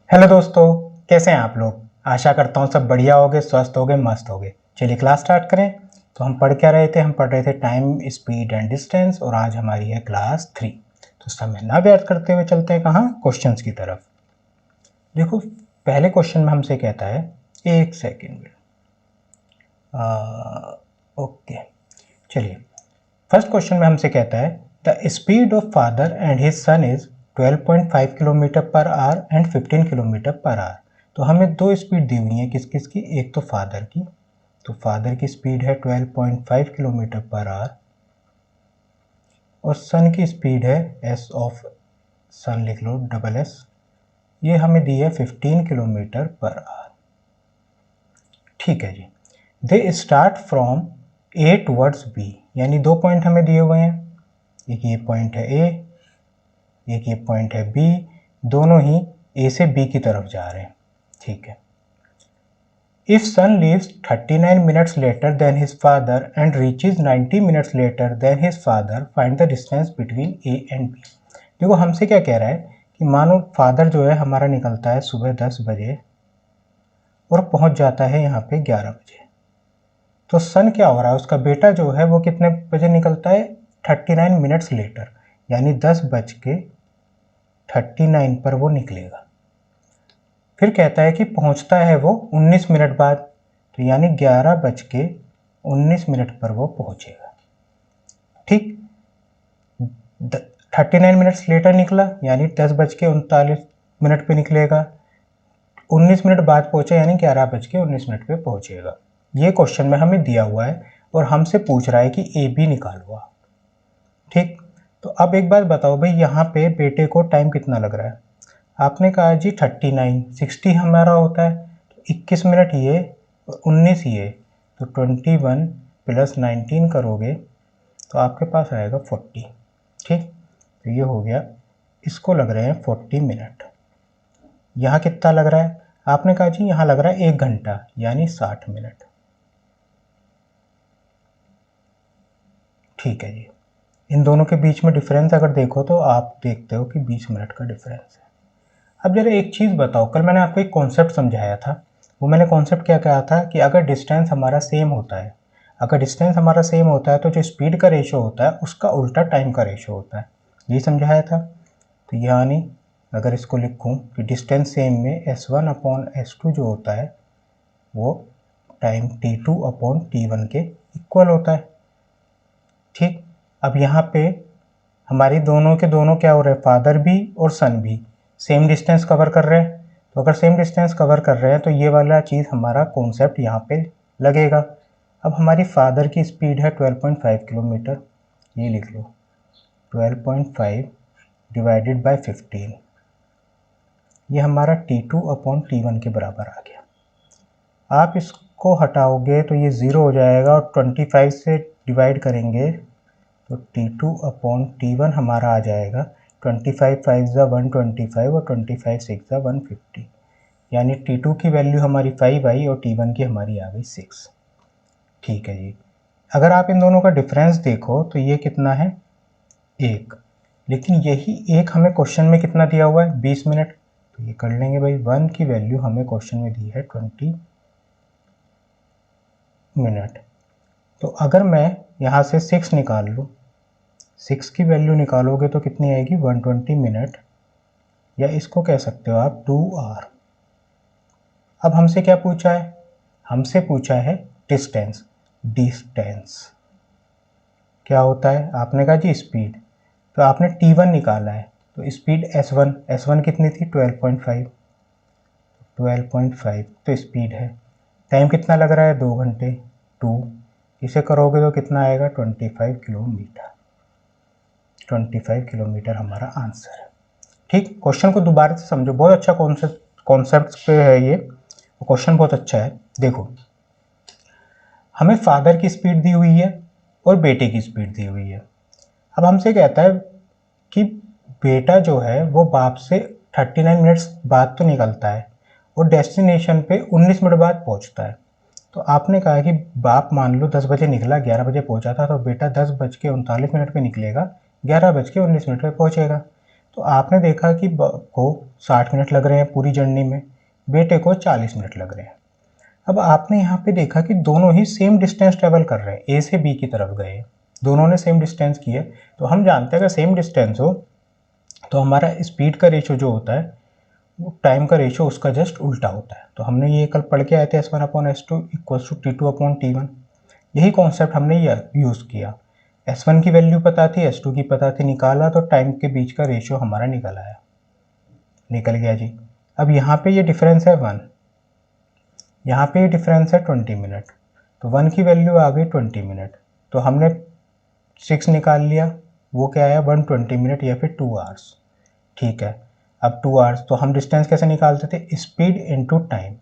Hello दोस्तों, कैसे हैं आप लोग। आशा करता हूँ सब बढ़िया होगे, स्वस्थ होगे, मस्त होगे। चलिए क्लास स्टार्ट करें। तो हम पढ़ क्या रहे थे, हम पढ़ रहे थे टाइम, स्पीड एंड डिस्टेंस, और आज हमारी है क्लास 3। तो समय ना व्यर्थ करते हुए चलते हैं कहाँ, क्वेश्चंस की तरफ। देखो, पहले क्वेश्चन में हमसे कहता है, एक सेकेंड, ओके, चलिए। फर्स्ट क्वेश्चन में हमसे कहता है the speed of father and his son is 12.5 kilometre per hour and 15 kilometre per hour. तो हमें दो स्पीड दी हुई है, किस किस की, एक तो फादर की, तो फादर की स्पीड है 12.5 किलोमीटर पर आवर, और सन की स्पीड है एस ऑफ सन, लिख लो डबल एस, ये हमें दी है 15 किलोमीटर पर आवर। ठीक है जी। They start from A towards B, यानी दो पॉइंट हमें दिए हुए हैं, एक ये पॉइंट है ए, एक ये पॉइंट है बी, दोनों ही ए से बी की तरफ जा रहे हैं। ठीक है। If son leaves 39 minutes later than his father and reaches 90 minutes later than his father, find the distance between A and B. देखो हमसे क्या कह रहा है कि मानो फादर जो है हमारा निकलता है सुबह 10 बजे और पहुंच जाता है यहाँ पे 11 बजे। तो सन क्या हो रहा है, उसका बेटा जो है वो कितने बजे निकलता है, 39 मिनट्स लेटर, यानी 10:39 पर वो निकलेगा। फिर कहता है कि पहुंचता है वो 19 मिनट बाद, तो यानी 11:19 पर वो पहुंचेगा। ठीक, 39 मिनट्स लेटर निकला, यानी 10:39 पे निकलेगा, 19 मिनट बाद पहुंचा, यानी 11:19 पे पहुंचेगा। ये क्वेश्चन में हमें दिया हुआ है और हमसे पूछ रहा है कि ए बी निकालो आप। ठीक, तो अब एक बात बताओ भाई, यहाँ पे बेटे को टाइम कितना लग रहा है। आपने कहा जी 39, 60 हमारा होता है, तो 21 मिनट ये और 19 ये, तो 21 प्लस 19 करोगे तो आपके पास आएगा 40। ठीक, तो ये हो गया, इसको लग रहे हैं 40 मिनट। यहाँ कितना लग रहा है, आपने कहा जी यहाँ लग रहा है 1 घंटा, यानी 60 मिनट। ठीक है जी। इन दोनों के बीच में डिफरेंस अगर देखो तो आप देखते हो कि 20 मिनट का डिफरेंस है। अब जरा एक चीज़ बताओ, कल मैंने आपको एक कॉन्सेप्ट समझाया था, वो मैंने कॉन्सेप्ट क्या कहा था कि अगर डिस्टेंस हमारा सेम होता है, अगर डिस्टेंस हमारा सेम होता है तो जो स्पीड का रेशो होता है उसका उल्टा टाइम का रेशो होता है, यही समझाया था। तो यानी अगर इसको लिखूं कि डिस्टेंस सेम में S1/S2 जो होता है वो टाइम T2/T1 के इक्वल होता है। ठीक, अब यहाँ पे हमारी दोनों के दोनों क्या हो रहे हैं, फादर भी और सन भी सेम डिस्टेंस कवर कर रहे हैं। तो अगर सेम डिस्टेंस कवर कर रहे हैं तो ये वाला चीज़ हमारा कॉन्सेप्ट यहाँ पे लगेगा। अब हमारी फादर की स्पीड है 12.5 किलोमीटर, ये लिख लो 12.5 डिवाइडेड बाय 15, ये हमारा T2/T1 के बराबर आ गया। आप इसको हटाओगे तो ये ज़ीरो हो जाएगा और 25 से डिवाइड करेंगे तो T2/T1 हमारा आ जाएगा 25 5 125 और 25 6 150, यानी T2 की वैल्यू हमारी 5 आई और T1 की हमारी आ गई 6। ठीक है जी। अगर आप इन दोनों का डिफरेंस देखो तो ये कितना है, 1, लेकिन यही एक हमें क्वेश्चन में कितना दिया हुआ है, 20 मिनट। तो ये कर लेंगे भाई, 1 की वैल्यू हमें क्वेश्चन में दी है 20 मिनट। तो अगर मैं यहाँ से 6 निकाल लूँ, 6 की वैल्यू निकालोगे तो कितनी आएगी, 120 मिनट, या इसको कह सकते हो आप 2 आवर। अब हमसे क्या पूछा है, हमसे पूछा है डिस्टेंस। डिस्टेंस क्या होता है, आपने कहा जी स्पीड, तो आपने T1 निकाला है, तो स्पीड S1 कितनी थी, 12.5, 12.5 तो स्पीड है। टाइम कितना लग रहा है, 2 घंटे, 2, इसे करोगे तो कितना आएगा, 25 किलोमीटर। 25 किलोमीटर हमारा आंसर है। ठीक, क्वेश्चन को दोबारा से समझो, बहुत अच्छा कॉन्सेप्ट पे है ये, क्वेश्चन बहुत अच्छा है। देखो, हमें फादर की स्पीड दी हुई है और बेटे की स्पीड दी हुई है। अब हमसे कहता है कि बेटा जो है वो बाप से 39 मिनट्स बाद तो निकलता है और डेस्टिनेशन पे 19 मिनट बाद पहुंचता है। तो आपने कहा कि बाप मान लो 10 बजे निकला, 11 बजे पहुंचा था, तो बेटा 10:39 पे निकलेगा, 11:19 पे पहुंचेगा। तो आपने देखा कि को 60 मिनट लग रहे हैं पूरी जर्नी में, बेटे को 40 मिनट लग रहे हैं। अब आपने यहाँ पे देखा कि दोनों ही सेम डिस्टेंस ट्रेवल कर रहे हैं, ए से बी की तरफ गए, दोनों ने सेम डिस्टेंस किया। तो हम जानते हैं अगर सेम डिस्टेंस हो तो हमारा स्पीड का रेशो जो होता है वो टाइम का रेशो उसका जस्ट उल्टा होता है। तो हमने ये कल पढ़ के आए थे S1/S2 इक्वल्स टू T2/T1। यही कॉन्सेप्ट हमने यूज़ किया। S1 की वैल्यू पता थी, S2 की पता थी, निकाला तो टाइम के बीच का रेशियो हमारा निकल आया, निकल गया जी। अब यहाँ पे ये डिफरेंस है 1, यहाँ पे ये डिफरेंस है 20 मिनट, तो 1 की वैल्यू आ गई 20 मिनट। तो हमने 6 निकाल लिया, वो क्या आया 120 मिनट या फिर 2 आवर्स। ठीक है, अब 2 आवर्स तो हम डिस्टेंस कैसे निकालते थे, स्पीड इनटू टाइम।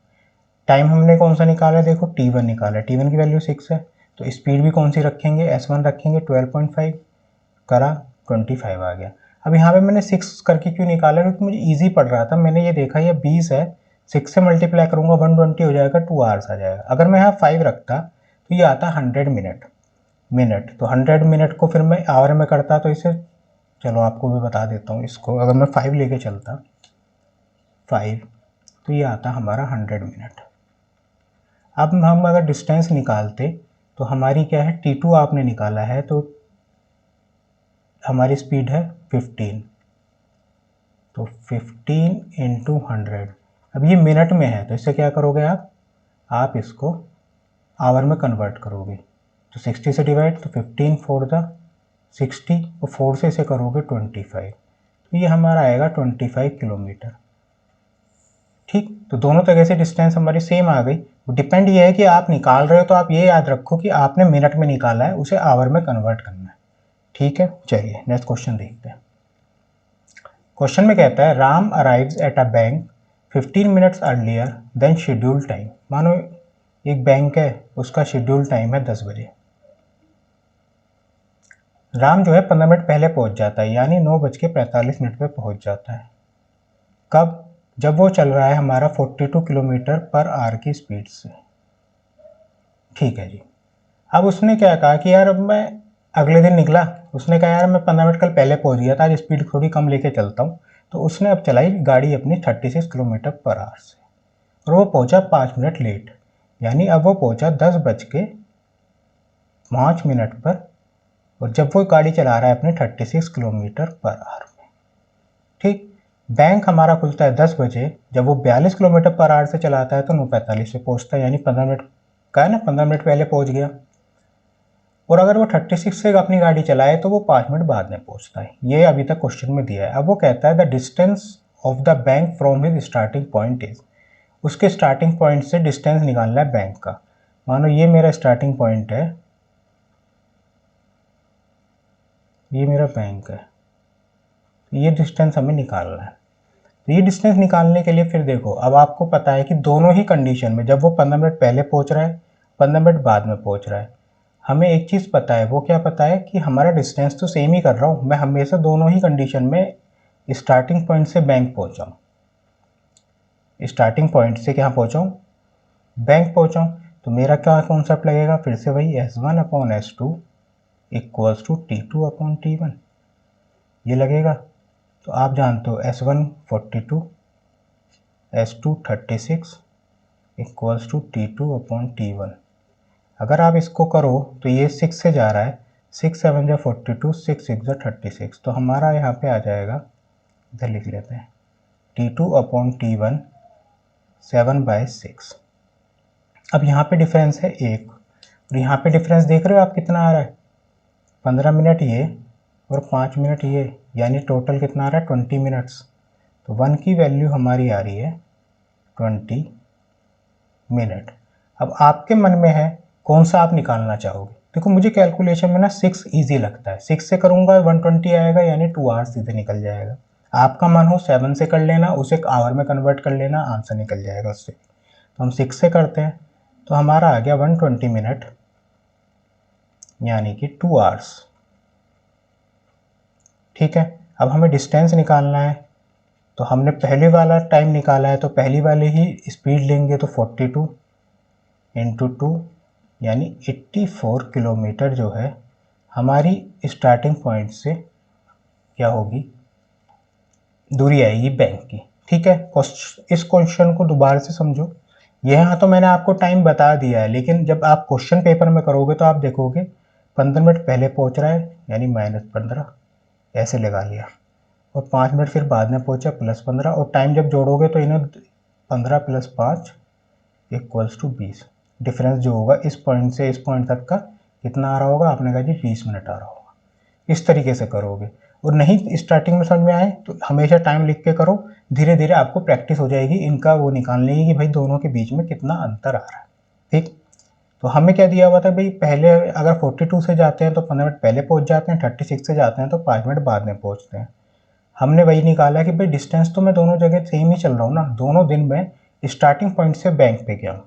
टाइम हमने कौन सा निकाला है, देखो T1 निकाला है, T1 की वैल्यू 6 है, तो स्पीड भी कौन सी रखेंगे, S1 रखेंगे, 12.5 करा 25 आ गया। अब यहाँ पे मैंने 6 करके क्यों निकाला, क्योंकि मुझे ईजी पड़ रहा था। मैंने ये देखा ये 20 है, 6 से मल्टीप्लाई करूँगा 120 हो जाएगा, 2 आवर्स आ जाएगा। अगर मैं यहाँ 5 रखता तो ये आता 100 मिनट, तो 100 मिनट को फिर मैं आवर में करता, तो इसे चलो आपको भी बता देता हूँ इसको। अगर मैं 5 लेके चलता 5, तो ये आता हमारा 100 मिनट। अब हम अगर डिस्टेंस निकालते तो हमारी क्या है, T2 आपने निकाला है, तो हमारी स्पीड है 15, तो 15 इंटू 100। अब ये मिनट में है, तो इससे क्या करोगे आप इसको आवर में कन्वर्ट करोगे, तो 60 से डिवाइड, तो 15 फोर द 60, और 4 से इसे करोगे 25, तो ये हमारा आएगा 25 किलोमीटर। ठीक, तो दोनों तरह से डिस्टेंस हमारी सेम आ गई। डिपेंड ये है कि आप निकाल रहे हो, तो आप ये याद रखो कि आपने मिनट में निकाला है, उसे आवर में कन्वर्ट करना है। ठीक है, चलिए नेक्स्ट क्वेश्चन देखते हैं। क्वेश्चन में कहता है Ram arrives at a bank 15 minutes earlier than schedule time. मानो एक बैंक है, उसका शेड्यूल टाइम है 10 बजे। राम जो है 15 मिनट पहले पहुंच जाता है, यानी 9:45 पे पहुंच जाता है। कब, जब वो चल रहा है हमारा 42 किलोमीटर पर आवर की स्पीड से। ठीक है जी। अब उसने क्या कहा कि यार अब मैं अगले दिन निकला, उसने कहा यार मैं 15 मिनट कल पहले पहुंच गया था, आज स्पीड थोड़ी कम लेके चलता हूँ। तो उसने अब चलाई गाड़ी अपनी 36 किलोमीटर पर आवर से, और वो पहुंचा 5 मिनट लेट, यानी अब वो पहुंचा 10:05 पर, और जब वो गाड़ी चला रहा है अपने 36 किलोमीटर पर आवर में। ठीक, बैंक हमारा खुलता है 10 बजे, जब वो 42 किलोमीटर पर आवर से चलाता है तो 9:45 पे पहुंचता है, यानी 15 मिनट का है ना, 15 मिनट पहले पहुंच गया। और अगर वो 36 से अपनी गाड़ी चलाए तो वो 5 मिनट बाद में पहुंचता है। ये अभी तक क्वेश्चन में दिया है। अब वो कहता है the distance of the bank from his starting point is, उसके स्टार्टिंग पॉइंट से डिस्टेंस निकालना है बैंक का। मानो ये मेरा स्टार्टिंग पॉइंट है, ये मेरा बैंक है, ये डिस्टेंस हमें निकालना है। तो ये डिस्टेंस निकालने के लिए फिर देखो, अब आपको पता है कि दोनों ही कंडीशन में, जब वो 15 मिनट पहले पहुंच रहा है, 15 मिनट बाद में पहुंच रहा है, हमें एक चीज़ पता है। वो क्या पता है कि हमारा डिस्टेंस तो सेम ही कर रहा हूँ मैं, हमेशा दोनों ही कंडीशन में स्टार्टिंग पॉइंट से बैंक पहुँचाऊँ, स्टार्टिंग पॉइंट से क्या पहुँचाऊँ, बैंक पहुँचाऊँ। तो मेरा क्या कॉन्सेप्ट लगेगा, फिर से वही S1/S2 इक्वल्स टू T2/T1 ये लगेगा। तो आप जानते हो S1 42, S2 36 equals to T2/T1। अगर आप इसको करो तो ये 6 से जा रहा है, 6 7 जा 42, 6 6 जा 36, तो हमारा यहाँ पे आ जाएगा, इधर लिख लेते हैं T2/T1 7/6। अब यहाँ पे डिफरेंस है 1, और यहाँ पे डिफरेंस देख रहे हो आप कितना आ रहा है, 15 मिनट ये और 5 मिनट ये, यानी टोटल कितना आ रहा है 20 मिनट्स। तो 1 की वैल्यू हमारी आ रही है 20 मिनट। अब आपके मन में है कौन सा आप निकालना चाहोगे। देखो मुझे कैलकुलेशन में ना 6 इजी लगता है, 6 से करूँगा 120 आएगा, यानी 2 आवर्स सीधे निकल जाएगा। आपका मन हो 7 से कर लेना, उसे आवर में कन्वर्ट कर लेना, आंसर निकल जाएगा उससे। तो हम 6 से करते हैं, तो हमारा आ गया 120 मिनट, यानी कि 2 आवर्स। ठीक है, अब हमें डिस्टेंस निकालना है, तो हमने पहले वाला टाइम निकाला है, तो पहली वाली ही स्पीड लेंगे, तो 42 इंटू 2 यानी 84 किलोमीटर जो है हमारी स्टार्टिंग पॉइंट से क्या होगी, दूरी आएगी बैंक की। ठीक है, इस क्वेश्चन को दोबारा से समझो। यहाँ तो मैंने आपको टाइम बता दिया है, लेकिन जब आप क्वेश्चन पेपर में करोगे तो आप देखोगे 15 मिनट पहले पहुँच रहा है यानी -15 ऐसे लगा लिया, और 5 मिनट फिर बाद में पहुँचा +15, और टाइम जब जोड़ोगे तो इन्हें 15 + 5 = 20। डिफरेंस जो होगा इस पॉइंट से इस पॉइंट तक का कितना आ रहा होगा, आपने कहा जी 20 मिनट आ रहा होगा। इस तरीके से करोगे, और नहीं स्टार्टिंग में समझ में आए तो हमेशा टाइम लिख के करो, धीरे धीरे आपको प्रैक्टिस हो जाएगी इनका वो निकालने की कि भाई दोनों के बीच में कितना अंतर आ रहा है। ठीक, तो हमें क्या दिया हुआ था भाई, पहले अगर 42 से जाते हैं तो 15 मिनट पहले पहुंच जाते हैं, 36 से जाते हैं तो 5 मिनट बाद में पहुंचते हैं। हमने वही निकाला कि भाई डिस्टेंस तो मैं दोनों जगह सेम ही चल रहा हूँ ना, दोनों दिन में स्टार्टिंग पॉइंट से बैंक पे गया हूँ,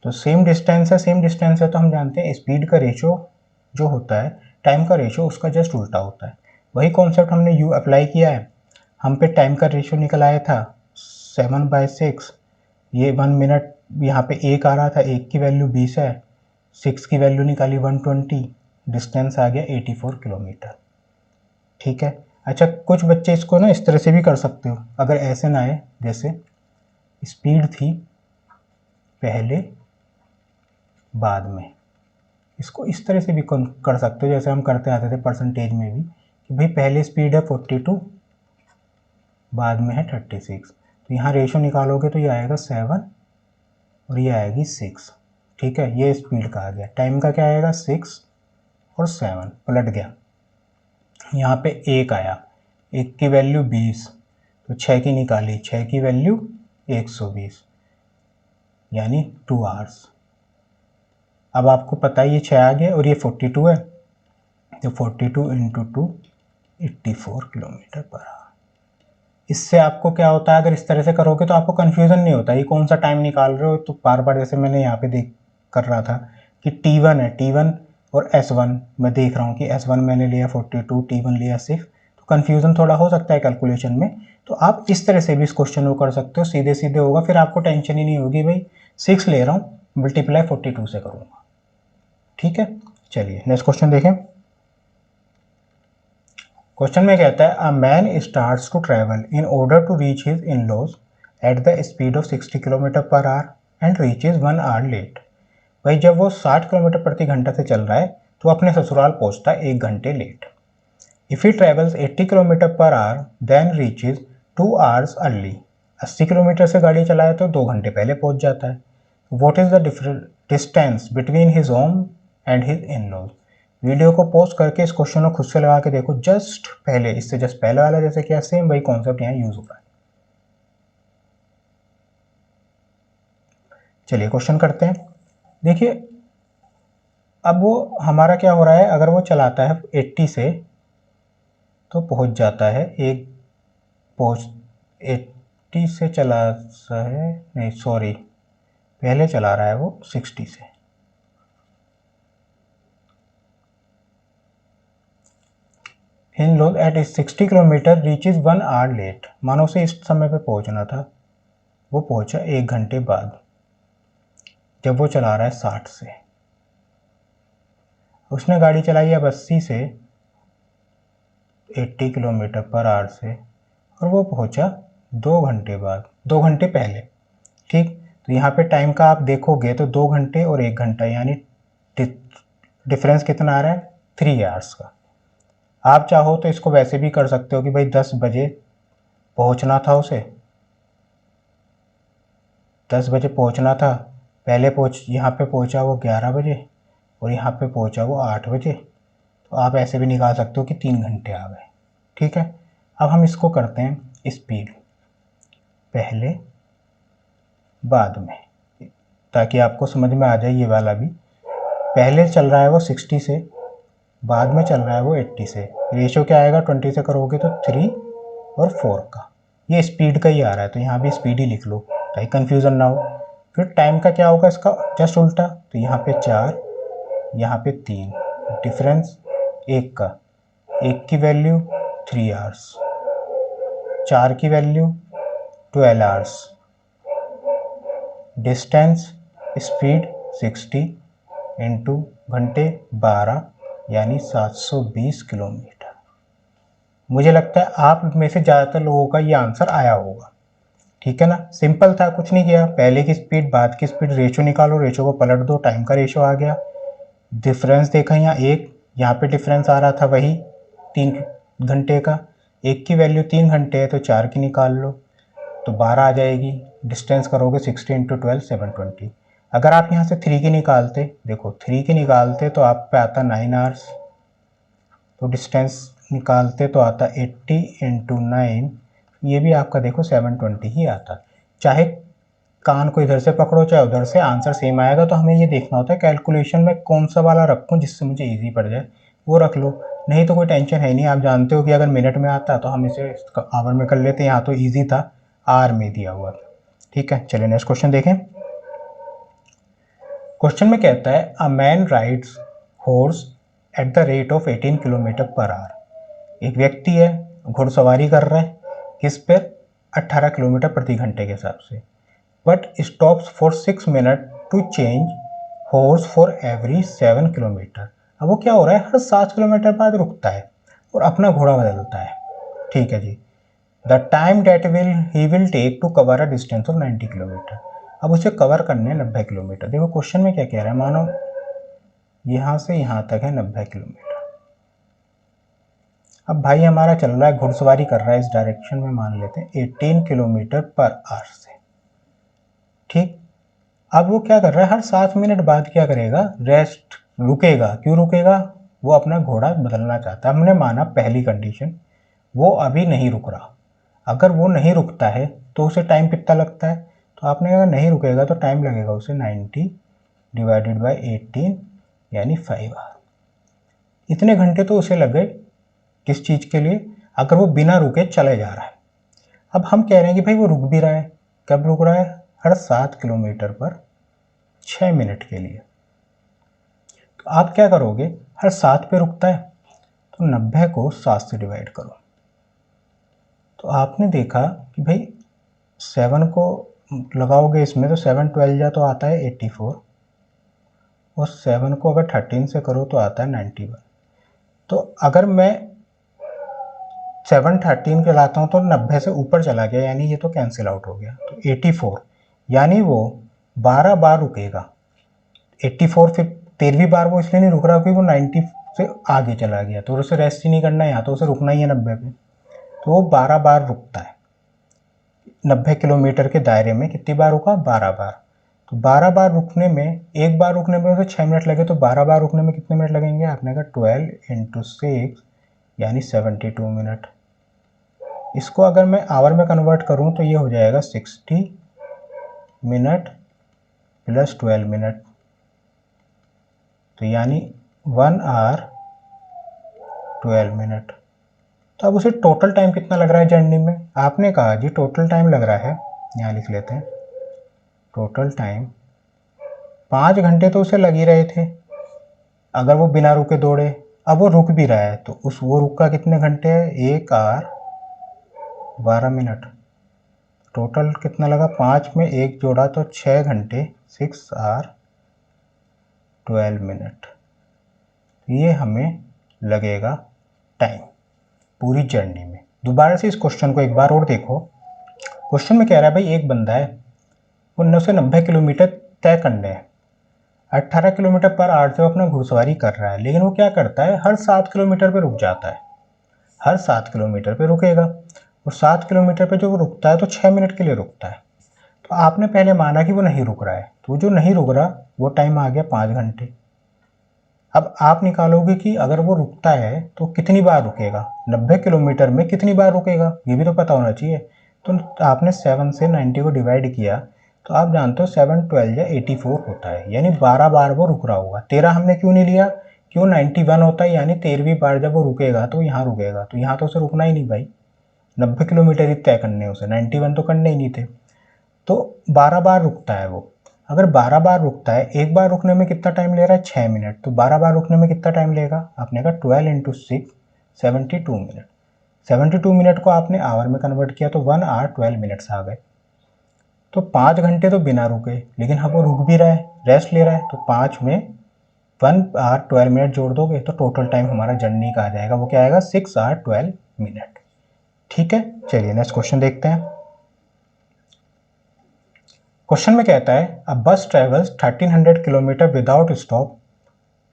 तो सेम डिस्टेंस है, सेम डिस्टेंस है तो हम जानते हैं स्पीड का रेशो जो होता है टाइम का रेशो उसका जस्ट उल्टा होता है। वही कॉन्सेप्ट हमने यू अप्लाई किया है, हम पे टाइम का रेशो निकल आया था 7/6, ये 1 मिनट यहाँ पे 1 आ रहा था, 1 की वैल्यू 20 है, 6 की वैल्यू निकाली 120, डिस्टेंस आ गया 84 किलोमीटर। ठीक है, अच्छा कुछ बच्चे इसको ना इस तरह से भी कर सकते हो, अगर ऐसे ना आए, जैसे स्पीड थी पहले बाद में, इसको इस तरह से भी कर सकते हो जैसे हम करते आते थे परसेंटेज में भी, कि भाई पहले स्पीड है 42, बाद में है 36, तो यहाँ रेशो निकालोगे तो ये आएगा 7 और ये आएगी 6। ठीक है, ये स्पीड का आ गया, टाइम का क्या आएगा 6 और 7 पलट गया, यहाँ पे 1 आया, 1 की वैल्यू 20, तो 6 की निकाली, 6 की वैल्यू 120 यानी 2 आवर्स। अब आपको पता है ये 6 आ गया और ये 42 है, तो 42 × 2 84 किलोमीटर पर आवर। इससे आपको क्या होता है, अगर इस तरह से करोगे तो आपको कन्फ्यूज़न नहीं होता ये कौन सा टाइम निकाल रहे हो, तो बार बार जैसे मैंने यहाँ पे देख कर रहा था कि T1 है, T1 और S1 मैं देख रहा हूँ कि S1 मैंने लिया 42, T1 लिया 6, तो कन्फ्यूज़न थोड़ा हो सकता है कैलकुलेशन में, तो आप इस तरह से भी इस क्वेश्चन को कर सकते हो, सीधे सीधे होगा, फिर आपको टेंशन ही नहीं होगी भाई 6 ले रहा हूँ मल्टीप्लाई 42 से करूँगा। ठीक है, चलिए नेक्स्ट क्वेश्चन देखें। क्वेश्चन में कहता है a man starts to travel in order to reach his inn lodge at the speed of 60 kilometre per hour and reaches 1 hour late. भाई जब वो 60 किलोमीटर प्रति घंटा से चल रहा है तो अपने ससुराल पहुंचता है 1 घंटे late. If he travels 80 kilometre per hour then reaches 2 hours early. 80 kilometre से गाड़ी चलाए तो 2 घंटे पहले पहुंच जाता है। What is the distance between his home and his inn lodge. Video को पॉज करके इस क्वेश्चन को खुद से लगा के देखो, जस्ट पहले इससे जस्ट पहले वाला जैसे क्या सेम वही कॉन्सेप्ट यहाँ यूज हो रहा है। चलिए क्वेश्चन करते हैं। देखिए अब वो हमारा क्या हो रहा है, अगर वो चलाता है 80 से तो पहुंच जाता है एक पहुंच 80 से चला है, नहीं सॉरी पहले चला रहा है वो 60 से। इन लोग at 60 kilometre reaches 1 hour late. मानो से इस समय पे पहुंचना था, वो पहुंचा 1 घंटे बाद जब वो चला रहा है 60 से। उसने गाड़ी चलाई अब 80 से 80 किलोमीटर पर आवर से, और वो पहुंचा 2 घंटे बाद, 2 घंटे पहले। ठीक, तो यहाँ पे टाइम का आप देखोगे तो 2 घंटे और 1 घंटा यानी डिफरेंस कितना आ रहा है 3 आवर्स का। आप चाहो तो इसको वैसे भी कर सकते हो कि भाई 10 बजे पहुंचना था उसे, 10 बजे पहुंचना था, पहले यहाँ पे पहुंचा वो 11 बजे और यहाँ पे पहुंचा वो 8 बजे, तो आप ऐसे भी निकाल सकते हो कि 3 घंटे आ गए। ठीक है, अब हम इसको करते हैं स्पीड पहले बाद में, ताकि आपको समझ में आ जाए ये वाला भी। पहले चल रहा है वो 60 से, बाद में चल रहा है वो 80 से। रेशो क्या आएगा 20 से करोगे तो 3 और 4 का, ये स्पीड का ही आ रहा है तो यहाँ भी स्पीड ही लिख लो ताकि कन्फ्यूज़न ना हो। फिर टाइम का क्या होगा इसका जस्ट उल्टा, तो यहाँ पे 4, यहाँ पे 3, डिफरेंस 1 का, 1 की वैल्यू 3 आवर्स, 4 की value 12 hours, distance speed 60 into घंटे 12 यानी 720 किलोमीटर। मुझे लगता है आप में से ज़्यादातर लोगों का ये आंसर आया होगा। ठीक है ना, सिंपल था, कुछ नहीं किया, पहले की स्पीड बाद की स्पीड, रेशो निकालो, रेशो को पलट दो, टाइम का रेशो आ गया, डिफरेंस देखा यहाँ एक, यहाँ पे डिफरेंस आ रहा था वही 3 घंटे का, एक की वैल्यू 3 घंटे है तो 4 की निकाल लो तो 12 आ जाएगी। डिस्टेंस करोगे 60 इंटू 12 720। अगर आप यहाँ से 3 की निकालते, देखो 3 की निकालते तो आप पे आता 9 आवर्स, तो डिस्टेंस निकालते तो आता 80 इंटू 9, ये भी आपका देखो 720 ही आता। चाहे कान को इधर से पकड़ो चाहे उधर से, आंसर सेम आएगा। तो हमें ये देखना होता है कैलकुलेशन में कौन सा वाला रखूँ जिससे मुझे ईजी पड़ जाए, वो रख लो, नहीं तो कोई टेंशन है नहीं। आप जानते हो कि अगर मिनट में आता तो हम इसे आवर में कर लेते, यहाँ तो ईजी था, आर में दिया हुआ था। ठीक है, चलिए नेक्स्ट क्वेश्चन देखें। क्वेश्चन में कहता है a man rides horse at the rate of 18 kilometre per our. एक व्यक्ति है, घुड़सवारी कर रहा है, किस पर, 18 किलोमीटर प्रति घंटे के हिसाब से, but stops for 6 minute to change horse for every 7 kilometre. अब वो क्या हो रहा है, हर 7 किलोमीटर बाद रुकता है और अपना घोड़ा बदलता है। ठीक है जी, the time that he will take to cover a distance of 90 kilometre. अब उसे कवर करने 90 किलोमीटर। देखो क्वेश्चन में क्या कह रहा है, मानो यहाँ से यहाँ तक है 90 किलोमीटर। अब भाई हमारा चल रहा है, घुड़सवारी कर रहा है इस डायरेक्शन में, मान लेते हैं 18 किलोमीटर पर आवर से। ठीक, अब वो क्या कर रहा है, हर 7 मिनट बाद क्या करेगा, रेस्ट, रुकेगा। क्यों रुकेगा, वो अपना घोड़ा बदलना चाहता है। हमने माना पहली कंडीशन, वो अभी नहीं रुक रहा। अगर वो नहीं रुकता है तो उसे टाइम कितना लगता है, तो आपने अगर नहीं रुकेगा तो टाइम लगेगा उसे 90 डिवाइडेड बाई 18 यानी 5 आवर। इतने घंटे तो उसे लग गए किस चीज़ के लिए, अगर वो बिना रुके चले जा रहा है। अब हम कह रहे हैं कि भाई वो रुक भी रहा है, कब रुक रहा है, हर 7 किलोमीटर पर 6 मिनट के लिए। तो आप क्या करोगे, हर 7 पे रुकता है तो 90 को 7 से डिवाइड करो। तो आपने देखा कि भाई 7 को लगाओगे इसमें तो 7 12 जा तो आता है 84, और 7 को अगर 13 से करो तो आता है 91। तो अगर मैं 7 13 के लाता हूँ तो 90 से ऊपर चला गया, यानी ये तो कैंसिल आउट हो गया, तो 84, यानी वो 12 बार रुकेगा। 84 फिर 13वीं बार वो इसलिए नहीं रुक रहा क्योंकि वो 90 से आगे चला गया, तो उसे रेस्ट ही नहीं करना है, यहाँ तो उसे रुकना ही है 90 पे, तो वो 12 बार रुकता है। 90 किलोमीटर के दायरे में कितनी बार रुका, 12 बार। तो 12 बार रुकने में, एक बार रुकने में उसे 6 मिनट लगे, तो 12 बार रुकने में कितने मिनट लगेंगे, आपने कहा 12 इंटू 6 यानी 72 मिनट। इसको अगर मैं आवर में कन्वर्ट करूं तो ये हो जाएगा 60 मिनट प्लस 12 मिनट, तो यानी 1 आवर 12 मिनट। तो अब उसे टोटल टाइम कितना लग रहा है जर्नी में, आपने कहा जी टोटल टाइम लग रहा है, यहाँ लिख लेते हैं टोटल टाइम, 5 घंटे तो उसे लग ही रहे थे अगर वो बिना रुके दौड़े। अब वो रुक भी रहा है तो वो रुका कितने घंटे है, 1 आवर 12 मिनट। टोटल कितना लगा, 5 में 1 जोड़ा तो 6 घंटे, 6 आवर 12 मिनट। ये हमें लगेगा टाइम पूरी जर्नी में। दोबारा से इस क्वेश्चन को एक बार और देखो। क्वेश्चन में कह रहा है भाई एक बंदा है, वो 90 किलोमीटर तय करने हैं, 18 किलोमीटर पर आवर से वो अपना घुड़सवारी कर रहा है, लेकिन वो क्या करता है, हर 7 किलोमीटर पे रुक जाता है। हर 7 किलोमीटर पे रुकेगा, और 7 किलोमीटर पे जो वो रुकता है तो 6 मिनट के लिए रुकता है। तो आपने पहले माना कि वो नहीं रुक रहा है, तो जो नहीं रुक रहा वो टाइम आ गया 5 घंटे। अब आप निकालोगे कि अगर वो रुकता है तो कितनी बार रुकेगा, 90 किलोमीटर में कितनी बार रुकेगा, ये भी तो पता होना चाहिए। तो आपने 7 से 90 को डिवाइड किया, तो आप जानते हो 7 12 या 84 होता है, यानी 12 बार वो रुक रहा होगा। 13 हमने क्यों नहीं लिया, क्यों 91 होता है, यानी 13वीं बार जब वो रुकेगा तो यहाँ रुकेगा, तो यहाँ तो उसे रुकना ही नहीं भाई, 90 किलोमीटर ही तय करने उसे, 91 तो करने ही नहीं थे। तो 12 बार रुकता है वो। अगर 12 बार रुकता है, एक बार रुकने में कितना टाइम ले रहा है, 6 मिनट, तो 12 बार रुकने में कितना टाइम लेगा, आपने कहा 12 इंटू 6 72 मिनट। 72 मिनट को आपने आवर में कन्वर्ट किया तो 1 आवर 12 मिनट्स आ गए। तो 5 घंटे तो बिना रुके, लेकिन अब वो रुक भी रहा है, रेस्ट ले रहा है, तो 5 में 1 आवर 12 मिनट जोड़ दोगे तो टोटल टाइम हमारा जर्नी का आ जाएगा, वो क्या आएगा 6 आवर 12 मिनट। ठीक है, चलिए नेक्स्ट क्वेश्चन देखते हैं। क्वेश्चन में कहता है अ बस travels 1300 kilometre without stop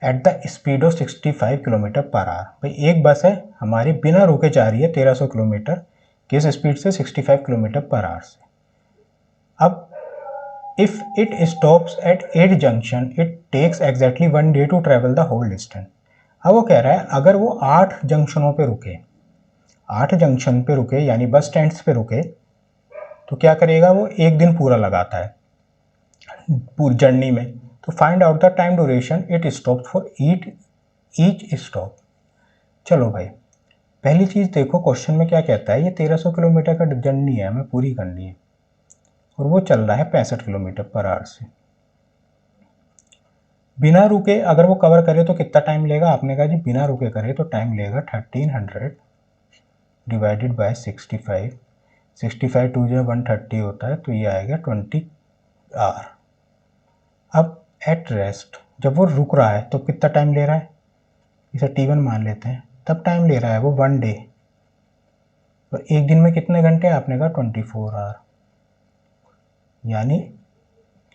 at the speed of 65 kilometre per our. भाई एक बस है हमारी बिना रुके जा रही है 1300 किलोमीटर किस स्पीड से, 65 किलोमीटर पर आवर से। अब if it stops at 8 junction it takes exactly 1 day to travel the whole distance. अब वो कह रहा है अगर वो 8 जंक्शनों पे रुके, 8 जंक्शन पे रुके यानी बस स्टैंड्स पे रुके, तो क्या करेगा वो, एक दिन पूरा लगाता है पूरी जर्नी में। तो find out the time duration it stop for each stop. चलो भाई, पहली चीज़ देखो क्वेश्चन में क्या कहता है, ये 1300 किलोमीटर का जर्नी है, हमें पूरी करनी है और वो चल रहा है 65 किलोमीटर पर आवर से। बिना रुके अगर वो कवर करे तो कितना टाइम लेगा, आपने कहा जी बिना रुके करे तो टाइम लेगा 1300 डिवाइडेड बाय 65, 65 टू जो 130 होता है, तो ये आएगा 20 आवर। अब एट रेस्ट जब वो रुक रहा है तो कितना टाइम ले रहा है, इसे T1 मान लेते हैं, तब टाइम ले रहा है वो 1 डे। और एक दिन में कितने घंटे, आपने कहा 24 आवर, यानी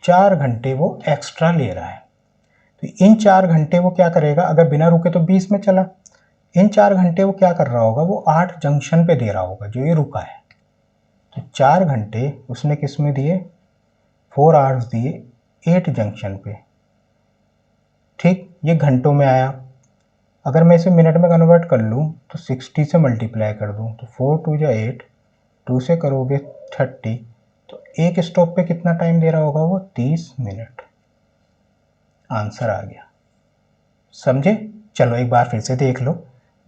4 घंटे वो एक्स्ट्रा ले रहा है। तो इन 4 घंटे वो क्या करेगा, अगर बिना रुके तो 20 में चला, इन 4 घंटे वो क्या कर रहा होगा, वो 8 जंक्शन पे दे रहा होगा जो ये रुका है। तो 4 घंटे उसने किस में दिए, 4 आवर्स दिए 8 जंक्शन पे। ठीक, ये घंटों में आया। अगर मैं इसे मिनट में कन्वर्ट कर लूँ तो 60 से मल्टीप्लाई कर दूँ तो 4 2 जा 8, 2 से करोगे 30, तो एक स्टॉप पे कितना टाइम दे रहा होगा वो, 30 मिनट। आंसर आ गया, समझे। चलो एक बार फिर से देख लो।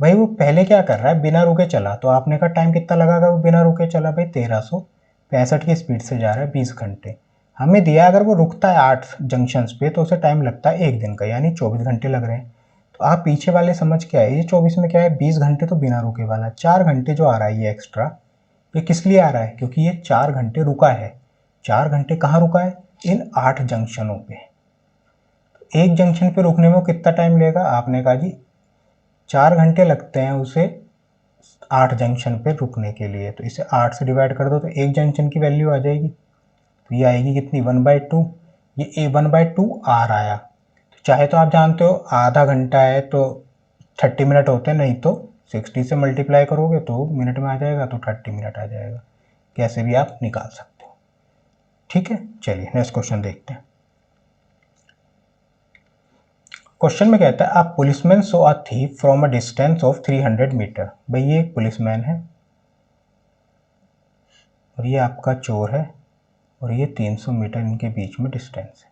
भाई वो पहले क्या कर रहा है, बिना रुके चला, तो आपने कहा टाइम कितना लगागा, वो बिना रुके चला भाई 1365 की स्पीड से जा रहा है 20 घंटे। हमें दिया अगर वो रुकता है 8 जंक्शंस पे तो उसे टाइम लगता है एक दिन का, यानी 24 घंटे लग रहे हैं। तो आप पीछे वाले समझ के आए, ये 24 में क्या है, 20 घंटे तो बिना रुके वाला, 4 घंटे जो आ रहा है ये एक्स्ट्रा, ये किस लिए आ रहा है, क्योंकि ये 4 घंटे रुका है। 4 घंटे कहाँ रुका है, इन 8 जंक्शनों पे। एक जंक्शन पे रुकने में कितना टाइम लेगा, आपने कहा जी 4 घंटे लगते हैं उसे 8 जंक्शन पे रुकने के लिए। तो इसे 8 से डिवाइड कर दो तो एक जंक्शन की वैल्यू आ जाएगी, तो ये आएगी कितनी, 1/2। ये 1/2 आर आया। तो चाहे तो आप जानते हो आधा घंटा है तो 30 मिनट होते हैं, नहीं तो 60 से मल्टीप्लाई करोगे तो मिनट में आ जाएगा, तो 30 मिनट आ जाएगा। कैसे भी आप निकाल सकते हो। ठीक है, चलिए नेक्स्ट क्वेश्चन देखते हैं। क्वेश्चन में कहता है a policeman saw a thief from a distance of 300 metre. भाई ये एक पुलिसमैन है और ये आपका चोर है और ये 300 मीटर इनके बीच में डिस्टेंस है।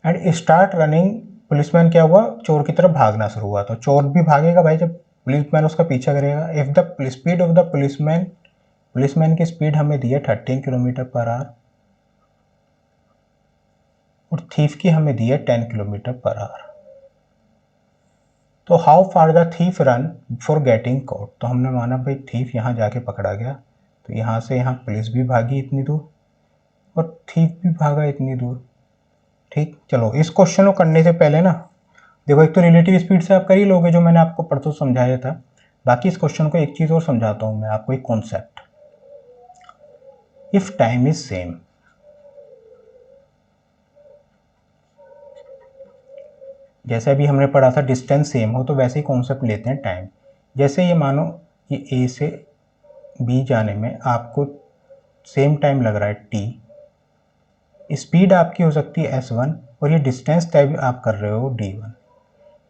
एंड स्टार्ट रनिंग, पुलिसमैन क्या हुआ, चोर की तरफ भागना शुरू हुआ। तो चोर भी भागेगा भाई जब पुलिसमैन उसका पीछा करेगा। If the speed of the policeman, policeman की स्पीड हमें दी है 13 किलोमीटर पर आवर और थीफ की हमें दी है 10 किलोमीटर पर आवर। तो how far the thief run for getting caught. तो हमने माना भाई थीफ यहाँ जाके पकड़ा गया, तो यहाँ से यहाँ पुलिस भी भागी इतनी दूर और थीफ भी भागा इतनी दूर। ठीक, चलो इस क्वेश्चन को करने से पहले ना देखो, एक तो रिलेटिव स्पीड से आप कर ही लोगे जो मैंने आपको परसों समझाया था। बाकी इस क्वेश्चन को एक चीज़ और समझाता हूँ मैं आपको, एक concept. If time is same, जैसे अभी हमने पढ़ा था डिस्टेंस सेम हो, तो वैसे ही कॉन्सेप्ट लेते हैं टाइम। जैसे ये मानो कि ए से बी जाने में आपको सेम टाइम लग रहा है t, स्पीड आपकी हो सकती है s1 और ये डिस्टेंस तय आप कर रहे हो d1,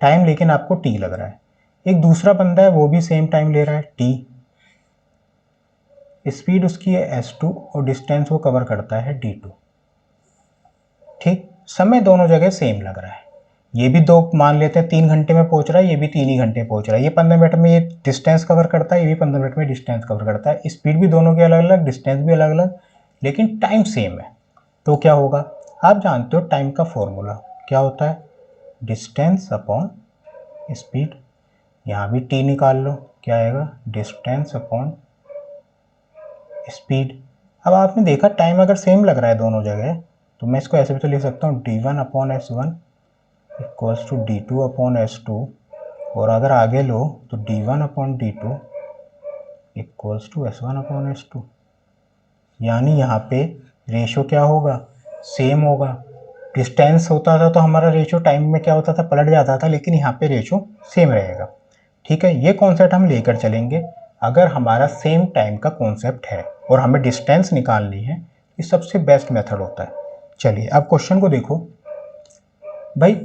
टाइम लेकिन आपको t लग रहा है। एक दूसरा बंदा है वो भी सेम टाइम ले रहा है t, स्पीड उसकी है s2 और डिस्टेंस वो कवर करता है d2। ठीक, समय दोनों जगह सेम लग रहा है। ये भी दो मान लेते हैं 3 घंटे में पहुंच रहा है, ये भी 3 ही घंटे पहुंच रहा है। ये 15 मिनट में ये डिस्टेंस कवर करता है, ये भी 15 मिनट में डिस्टेंस कवर करता है। स्पीड भी दोनों की अलग अलग, डिस्टेंस भी अलग अलग, लेकिन टाइम सेम है। तो क्या होगा, आप जानते हो टाइम का फॉर्मूला क्या होता है, डिस्टेंस अपॉन स्पीड। यहाँ भी टी निकाल लो, क्या आएगा, डिस्टेंस अपॉन स्पीड। अब आपने देखा टाइम अगर सेम लग रहा है दोनों जगह, तो मैं इसको ऐसे भी तो लिख सकता हूँ d1 upon s1 equals to d2 upon s2, और अगर आगे लो तो d1 upon d2 equals to S1/S2। यानी यहाँ पे रेशो क्या होगा, सेम होगा। डिस्टेंस होता था तो हमारा रेशो टाइम में क्या होता था, पलट जाता था, लेकिन यहाँ पे रेशो सेम रहेगा। ठीक है, ये कॉन्सेप्ट हम लेकर चलेंगे अगर हमारा सेम टाइम का कॉन्सेप्ट है और हमें डिस्टेंस निकालनी है। ये सबसे बेस्ट मेथड होता है। चलिए अब क्वेश्चन को देखो। भाई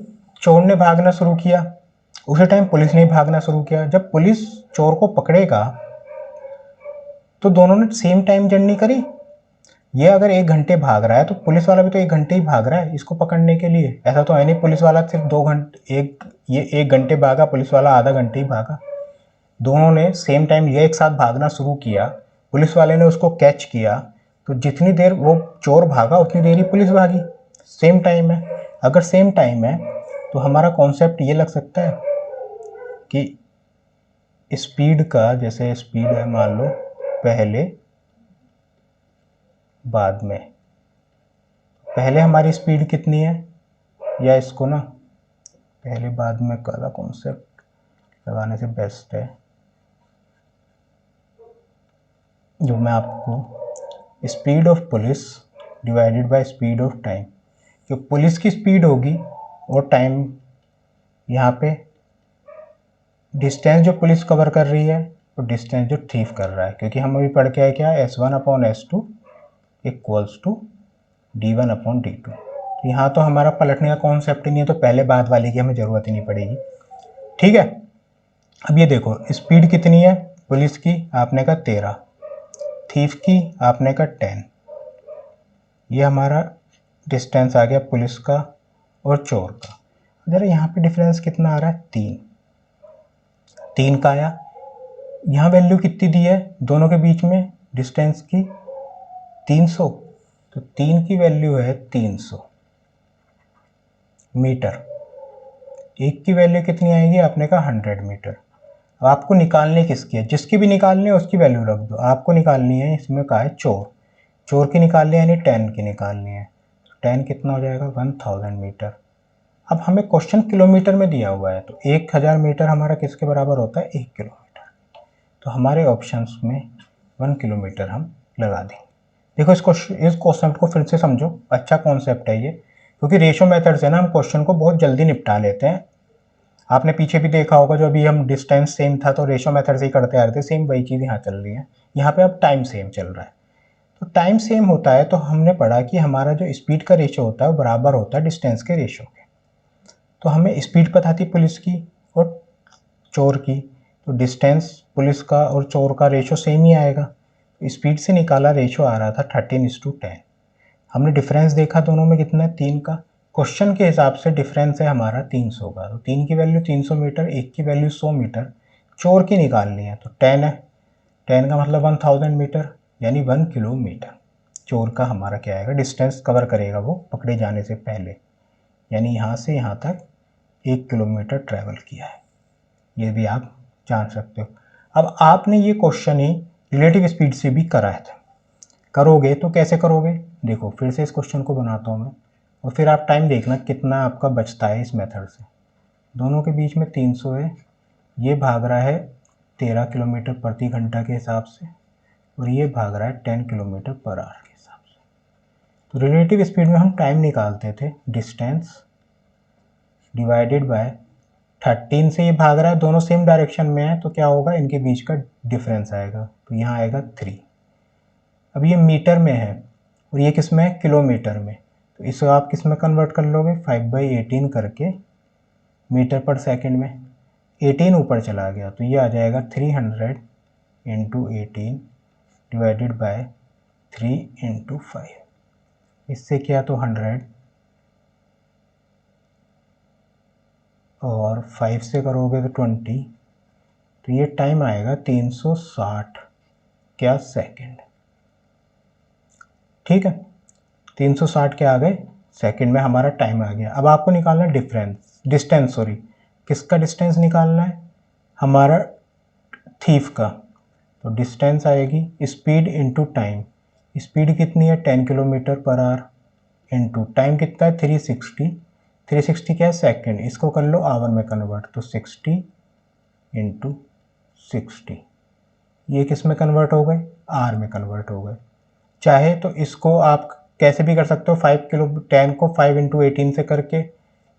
चोर ने भागना शुरू किया, उसी टाइम पुलिस ने भागना शुरू किया। जब पुलिस चोर को पकड़ेगा तो दोनों ने सेम टाइम जर्नी करी। ये अगर 1 घंटे भाग रहा है तो पुलिस वाला भी तो 1 घंटे ही भाग रहा है इसको पकड़ने के लिए। ऐसा तो है नहीं पुलिस वाला सिर्फ 2 घंटे, ये 1 घंटे भागा, पुलिस वाला आधा घंटे ही भागा। दोनों ने सेम टाइम ये एक साथ भागना शुरू किया, पुलिस वाले ने उसको कैच किया, तो जितनी देर वो चोर भागा उतनी देर ही पुलिस भागी। सेम टाइम है। अगर सेम टाइम है तो हमारा कॉन्सेप्ट ये लग सकता है कि स्पीड का, जैसे स्पीड है मान लो पहले बाद में, पहले हमारी स्पीड कितनी है, या इसको ना पहले बाद में वाला कॉन्सेप्ट लगाने से बेस्ट है जो मैं आपको, speed of police divided by speed of time. जो पुलिस की स्पीड होगी और टाइम, यहाँ पे डिस्टेंस जो पुलिस कवर कर रही है और डिस्टेंस जो थीफ कर रहा है, क्योंकि हम अभी पढ़ के आए क्या, S1/S2 इक्वल्स टू D1/D2। तो यहाँ तो हमारा पलटने का कॉन्सेप्ट ही नहीं है, तो पहले बाद वाले की हमें ज़रूरत ही नहीं पड़ेगी। ठीक है, अब ये देखो स्पीड कितनी है पुलिस की, आपने कहा 13, थीफ की आपने कहा 10। ये हमारा डिस्टेंस आ गया पुलिस का और चोर का। जरा यहाँ पे डिफरेंस कितना आ रहा है, 3 का आया। यहाँ वैल्यू कितनी दी है दोनों के बीच में डिस्टेंस की, 300। तो 3 की वैल्यू है 300 मीटर। एक की वैल्यू कितनी आएगी, आपने कहा 100 मीटर। अब आपको निकालने किसकी है, जिसकी भी निकालनी है उसकी वैल्यू रख दो। आपको निकालनी है, इसमें कहा है चोर, चोर की निकालनी है यानी 10 की निकालनी है। तो 10 कितना हो जाएगा, 1000 मीटर। अब हमें क्वेश्चन किलोमीटर में दिया हुआ है, तो 1000 मीटर हमारा किसके बराबर होता है, 1 किलोमीटर। तो हमारे ऑप्शंस में 1 किलोमीटर हम लगा देंगे। देखो इस कॉन्सेप्ट को फिर से समझो, अच्छा कॉन्सेप्ट है ये, क्योंकि रेशो मेथड से ना हम क्वेश्चन को बहुत जल्दी निपटा लेते हैं। आपने पीछे भी देखा होगा, जो अभी हम डिस्टेंस सेम था तो रेशो मेथड से ही करते आ रहे थे, सेम वही चीज़ यहाँ चल रही है। यहाँ पे अब टाइम सेम चल रहा है। तो टाइम सेम होता है तो हमने पढ़ा कि हमारा जो स्पीड का रेशो होता है वो बराबर होता है डिस्टेंस के रेशो के। तो हमें स्पीड पता थी पुलिस की और चोर की, तो डिस्टेंस पुलिस का और चोर का रेशो सेम ही आएगा। तो स्पीड से निकाला रेशो आ रहा था 13:10। हमने डिफरेंस देखा दोनों में कितना है, 3 का। क्वेश्चन के हिसाब से डिफरेंस है हमारा 300 का, तो 3 की वैल्यू 300 मीटर, 1 की वैल्यू 100 मीटर, चोर की निकालनी है तो 10 है। 10 का मतलब 1000 मीटर यानी 1 किलोमीटर चोर का हमारा क्या आएगा, डिस्टेंस कवर करेगा वो पकड़े जाने से पहले, यानी यहाँ से यहाँ तक 1 किलोमीटर ट्रैवल किया है। ये भी आप जान सकते हो। अब आपने ये क्वेश्चन ही रिलेटिव स्पीड से भी कराया था, करोगे तो कैसे करोगे, देखो फिर से इस क्वेश्चन को बनाता हूँ मैं, और फिर आप टाइम देखना कितना आपका बचता है इस मेथड से। दोनों के बीच में 300 है, ये भाग रहा है 13 किलोमीटर प्रति घंटा के हिसाब से और ये भाग रहा है 10 किलोमीटर पर आवर के हिसाब से। तो रिलेटिव स्पीड में हम टाइम निकालते थे, डिस्टेंस डिवाइडेड बाय 13 से ये भाग रहा है, दोनों सेम डायरेक्शन में है, तो क्या होगा, इनके बीच का डिफरेंस आएगा, तो यहाँ आएगा 3। अब ये मीटर में है और ये किस में है, किलोमीटर में, तो इसको आप किस में कन्वर्ट कर लोगे, 5/18 करके मीटर पर सेकंड में। 18 ऊपर चला गया तो ये आ जाएगा 300 इंटू 18 डिवाइडेड बाय 3 इंटू 5। इससे क्या, तो 100 और 5 से करोगे तो 20, तो ये टाइम आएगा 360 क्या सेकंड। ठीक है, 360 के आ गए सेकंड में हमारा टाइम आ गया। अब आपको निकालना डिस्टेंस, किसका डिस्टेंस निकालना है, हमारा थीफ का। तो डिस्टेंस आएगी स्पीड इंटू टाइम, स्पीड कितनी है 10 kilometre per our, into time कितना है 360, 360 क्या है सेकंड, इसको कर लो आवर में कन्वर्ट, तो 60 इंटू 60 ये किस में कन्वर्ट हो गए, आर में कन्वर्ट हो गए। चाहे तो इसको आप कैसे भी कर सकते हो, 5 किलो 10 को 5 इंटू 18 से करके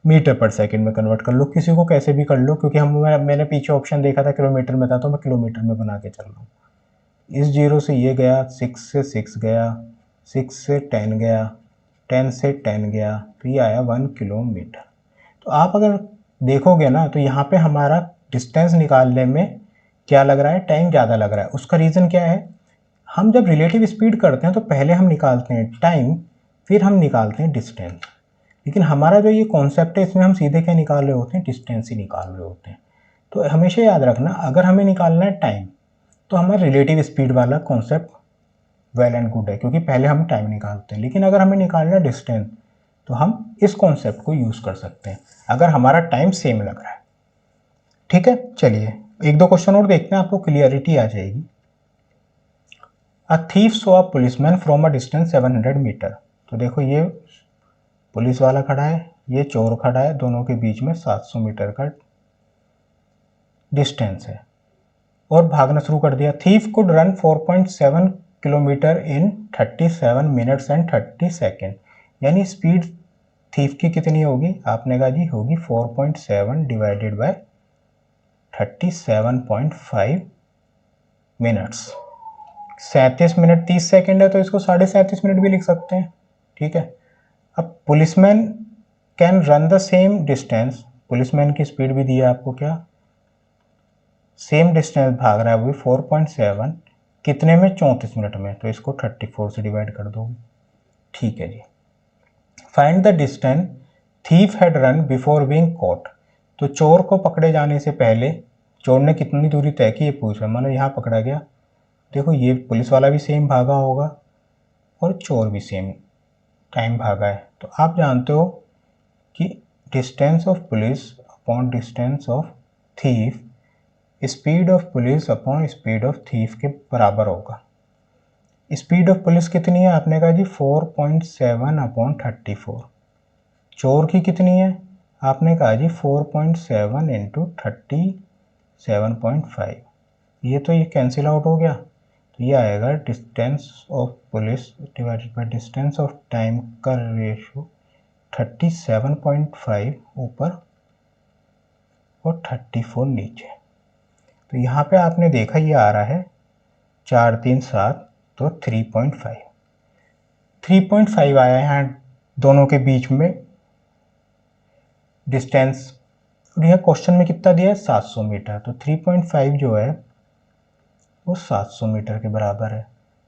मीटर पर सेकंड में कन्वर्ट कर लो, किसी को कैसे भी कर लो, क्योंकि मैंने पीछे ऑप्शन देखा था किलोमीटर में था, तो मैं किलोमीटर में बना के चल रहा हूँ। इस 0 से ये गया, 6 से 6 गया, 6 से 10 गया, 10 से 10 गया, तो ये आया 1 किलोमीटर। तो आप अगर देखोगे ना तो यहाँ पे हमारा डिस्टेंस निकालने में क्या लग रहा है, टाइम ज़्यादा लग रहा है। उसका रीज़न क्या है, हम जब रिलेटिव स्पीड करते हैं तो पहले हम निकालते हैं टाइम, फिर हम निकालते हैं डिस्टेंस। लेकिन हमारा जो ये कॉन्सेप्ट है इसमें हम सीधे क्या निकाल रहे होते हैं, डिस्टेंस ही निकाल रहे होते हैं। तो हमेशा याद रखना, अगर हमें निकालना है टाइम तो हमारा रिलेटिव स्पीड वाला कॉन्सेप्ट वेल एंड गुड है, क्योंकि पहले हम टाइम निकालते हैं। लेकिन अगर हमें निकालना है डिस्टेंस तो हम इस कॉन्सेप्ट को यूज़ कर सकते हैं अगर हमारा टाइम सेम लग रहा है। ठीक है, चलिए एक दो क्वेश्चन और देखते हैं, आपको क्लियरिटी आ जाएगी। A thief saw a policeman from a distance 700 metre. तो देखो ये पुलिस वाला खड़ा है, ये चोर खड़ा है, दोनों के बीच में 700 मीटर का डिस्टेंस है और भागना शुरू कर दिया। Thief could run 4.7 kilometre in 37 minutes and 30 second. यानी स्पीड थीफ की कितनी होगी, आपने कहा जी होगी 4.7 divided by 37.5 minutes. 37 minute 30 second है तो इसको 37.5 मिनट भी लिख सकते हैं। ठीक है, अब policeman can run the same distance, policeman की स्पीड भी दी है आपको, क्या सेम डिस्टेंस भाग रहा है वो भी 4.7 कितने में, 34 मिनट में, तो इसको 34 से डिवाइड कर दोगे। ठीक है जी। Find the distance thief had run before being caught. तो चोर को पकड़े जाने से पहले चोर ने कितनी दूरी तय की ये पूछ रहा है। मतलब यहाँ पकड़ा गया, देखो ये पुलिस वाला भी सेम भागा होगा और चोर भी सेम टाइम भागा है। तो आप जानते हो कि distance of police upon distance of thief speed of police upon speed of thief के बराबर होगा। स्पीड ऑफ पुलिस कितनी है, आपने कहा जी 4.7 अपॉन 34। चोर की कितनी है, आपने कहा जी 4.7 इंटू 37.5। ये तो ये कैंसिल आउट हो गया, तो ये आएगा distance of police divided by distance of time का रेशो 37.5 ऊपर और 34 नीचे। तो यहाँ पे आपने देखा ये आ रहा है 4 3 7, तो 3.5 आया है यहाँ दोनों के बीच में डिस्टेंस। और यह क्वेश्चन में कितना दिया है 700 मीटर, तो 3.5 जो है वो 700 मीटर के बराबर है।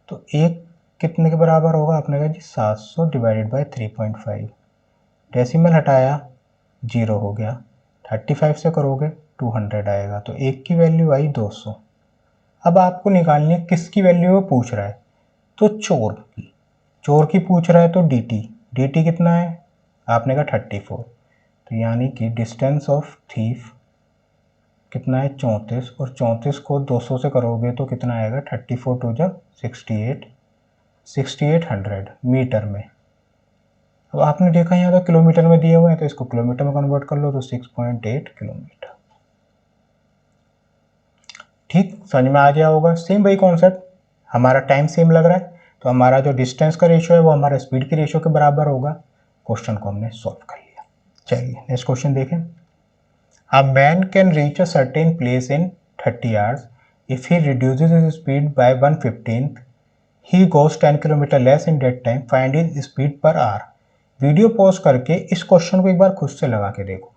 तो एक कितने के बराबर होगा, आपने कहा जी 700 डिवाइडेड बाय 3.5। डेसिमल हटाया 0 हो गया, 35 से करोगे 200 आएगा, तो एक की वैल्यू आई 200। अब आपको निकालनी है किसकी वैल्यू वो पूछ रहा है, तो चोर की पूछ रहा है, तो dt कितना है, आपने कहा 34। तो यानी कि डिस्टेंस ऑफ थीफ कितना है 34, और 34 को 200 से करोगे तो कितना आएगा 34 टू जब 6800 मीटर में। अब आपने देखा यहाँ तो किलोमीटर में दिए हुए हैं, तो इसको किलोमीटर में कन्वर्ट कर लो तो 6.8 किलोमीटर। ठीक, समझ में आ गया होगा। सेम वही कॉन्सेप्ट, हमारा टाइम सेम लग रहा है तो हमारा जो डिस्टेंस का रेशियो है वो हमारा स्पीड के रेशियो के बराबर होगा। क्वेश्चन को हमने सॉल्व कर लिया। चलिए नेक्स्ट क्वेश्चन देखें। A man can reach a certain place in 30 hours if he reduces his speed bye 1/15 he goes 10 kilometre less in that time, find his speed per hour. Video pause करके इस question को एक बार खुद से लगा के देखो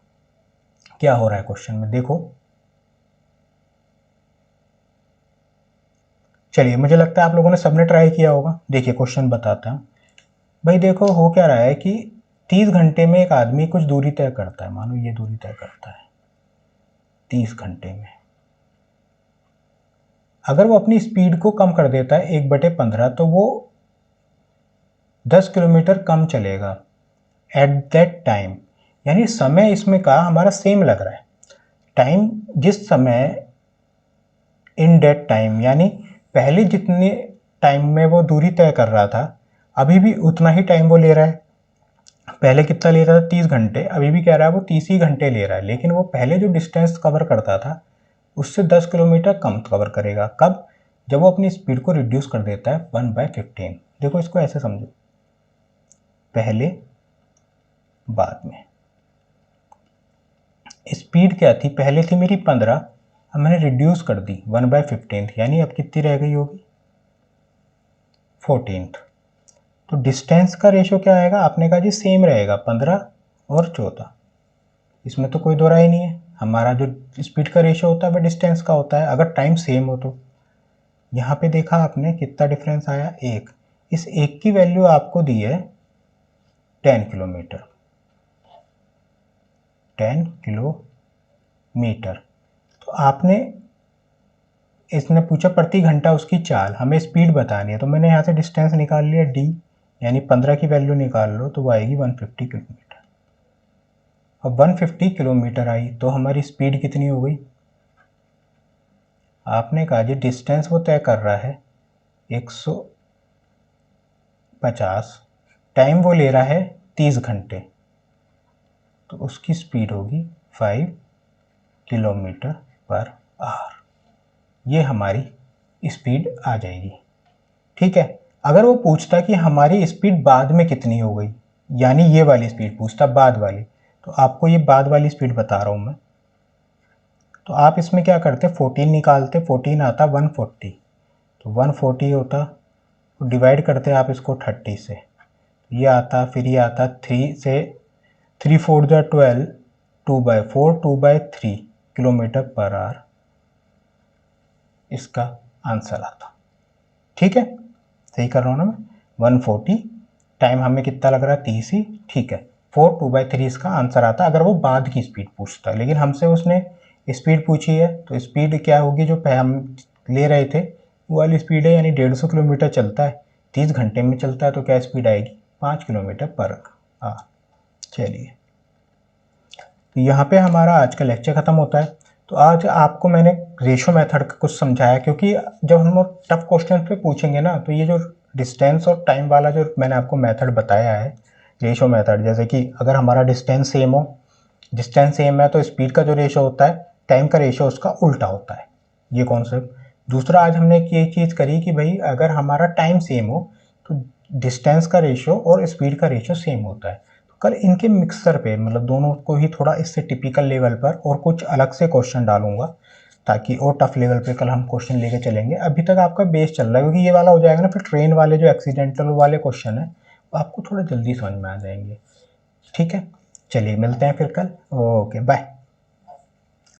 क्या हो रहा है क्वेश्चन में। देखो चलिए, मुझे लगता है आप लोगों ने सबने ट्राई किया होगा। देखिए क्वेश्चन बताता हूँ। भाई देखो हो क्या रहा है कि 30 घंटे में एक आदमी कुछ दूरी तय करता है, मानो ये दूरी तय करता है 30 घंटे में। अगर वो अपनी स्पीड को कम कर देता है 1/15 तो वो 10 किलोमीटर कम चलेगा एट दैट टाइम। यानी समय इसमें का हमारा सेम लग रहा है। टाइम जिस समय इन डेट टाइम, यानी पहले जितने टाइम में वो दूरी तय कर रहा था अभी भी उतना ही टाइम वो ले रहा है। पहले कितना ले रहा था 30 घंटे, अभी भी कह रहा है वो 30 ही घंटे ले रहा है, लेकिन वो पहले जो डिस्टेंस कवर करता था उससे 10 किलोमीटर कम कवर करेगा। कब, जब वो अपनी स्पीड को रिड्यूस कर देता है 1/15। देखो इसको ऐसे समझो, पहले बाद में। स्पीड क्या थी, पहले थी मेरी 15, अब मैंने रिड्यूस कर दी 1/15, यानी अब कितनी रह गई होगी 14। तो डिस्टेंस का रेशो क्या आएगा, आपने कहा जी सेम रहेगा 15 और 14, इसमें तो कोई दो राय नहीं है। हमारा जो स्पीड का रेशो होता है वह डिस्टेंस का होता है अगर टाइम सेम हो तो। यहाँ पे देखा आपने कितना डिफरेंस आया, 1। इस 1 की वैल्यू आपको दी है 10 किलोमीटर, 10 किलोमीटर। तो आपने, इसने पूछा प्रति घंटा उसकी चाल, हमें स्पीड बतानी है, तो मैंने यहाँ से डिस्टेंस निकाल लिया d, यानी 15 की वैल्यू निकाल लो तो वो आएगी 150 किलोमीटर। अब 150 किलोमीटर आई तो हमारी स्पीड कितनी हो गई, आपने कहा जी डिस्टेंस वो तय कर रहा है 150, टाइम वो ले रहा है 30 घंटे, तो उसकी स्पीड होगी 5 किलोमीटर पर आवर। ये हमारी स्पीड आ जाएगी। ठीक है, अगर वो पूछता कि हमारी स्पीड बाद में कितनी हो गई, यानी ये वाली स्पीड पूछता बाद वाली, तो आपको ये बाद वाली स्पीड बता रहा हूँ मैं। तो आप इसमें क्या करते, 14 निकालते, 14 आता 140, तो 140 होता, तो डिवाइड करते आप इसको 30 से, ये आता, फिर ये आता 3 से, 3 4 जा 12, 2/4, 2/3 किलोमीटर पर आवर इसका आंसर आता। ठीक है, सही कर रहा हूँ ना मैं, 140, टाइम हमें कितना लग रहा है 30 ही, ठीक है, 4 2/3 इसका आंसर आता अगर वो बाद की स्पीड पूछता। लेकिन हमसे उसने स्पीड पूछी है, तो स्पीड क्या होगी जो हम ले रहे थे वो वाली स्पीड है, यानी 150 किलोमीटर चलता है, 30 घंटे में चलता है, तो क्या स्पीड आएगी 5 किलोमीटर पर आवर। चलिए, तो यहाँ पे हमारा आज का लेक्चर ख़त्म होता है। तो आज आपको मैंने रेशो मेथड का कुछ समझाया, क्योंकि जब हम टफ क्वेश्चन पे पूछेंगे ना, तो ये जो डिस्टेंस और टाइम वाला जो मैंने आपको मेथड बताया है रेशो मेथड, जैसे कि अगर हमारा डिस्टेंस सेम हो, डिस्टेंस सेम है तो स्पीड का जो रेशो होता है टाइम का रेशो उसका उल्टा होता है, ये कॉन्सेप्ट। दूसरा आज हमने ये चीज़ करी कि भाई अगर हमारा टाइम सेम हो तो डिस्टेंस का रेशो और स्पीड का रेशो सेम होता है। तो कल इनके मिक्सर पे, मतलब दोनों को ही थोड़ा इससे टिपिकल लेवल पर और कुछ अलग से क्वेश्चन डालूंगा, ताकि और टफ लेवल पे कल हम क्वेश्चन लेके चलेंगे। अभी तक आपका बेस चल रहा है, क्योंकि ये वाला हो जाएगा ना, फिर ट्रेन वाले जो एक्सीडेंटल वाले क्वेश्चन है वो आपको थोड़ा जल्दी समझ में आ जाएंगे। ठीक है, चलिए मिलते हैं फिर कल। Okay bye.